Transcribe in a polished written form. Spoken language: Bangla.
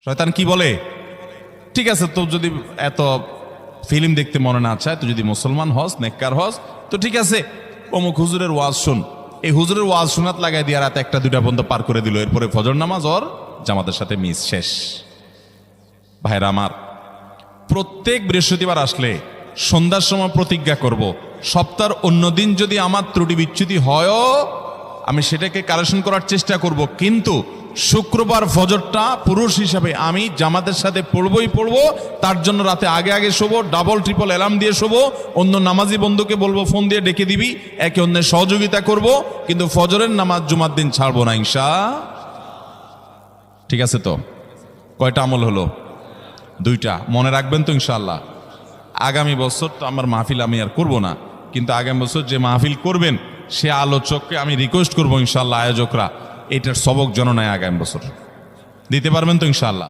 শয়তান কি বলে, ঠিক আছে তো যদি এত ফিল্ম দেখতে মনে না চায়, তো যদি মুসলমান হস, নেককার হস, তো ঠিক আছে অমুক হুজুরের ওয়াজ শুন। এই হুজুরের ওয়াজ শোনাত লাগাই দিয়ে রাতে 1টা 2টা পর্যন্ত পার করে দিল। এরপরে ফজর নামাজ ওর জামাতের সাথে মিস, শেষ। ভাইরা আমার, প্রত্যেক বৃহস্পতিবার আসলে সন্ধ্যার সময় প্রতিজ্ঞা করব, সপ্তাহের অন্য দিন যদি আমার ত্রুটি বিচ্যুতি হয়ও আমি সেটাকে কারেকশন করার চেষ্টা করব, কিন্তু শুক্রবার ফজরটা পুরুষ হিসাবে আমি জামাতের সাথে পড়বই পড়বো। তার জন্য রাতে আগে আগে শোবো, ডাবল ট্রিপল অ্যালার্ম দিয়ে শোবো। অন্য নামাজি বন্ধুকে বলবো ফোন দিয়ে ডেকে দিবি, একে অন্যের সহযোগিতা করব, কিন্তু ফজরের নামাজ জুমার দিন ছাড়বো না ইনশাআল্লাহ। ঠিক আছে তো? কয়টা আমল হলো? 2টা। মনে রাখবেন তো ইনশাআল্লাহ। আগামী বছর তো আমার মাহফিল আমি আর করব না, কিন্তু আগামী বছর যে মাহফিল করবেন সে আলোচককে আমি রিকোয়েস্ট করবো ইনশাআল্লাহ, আয়োজকরা এটার সবক যেন নেয় আগামী বছর। দিতে পারবেন তো ইনশাআল্লাহ?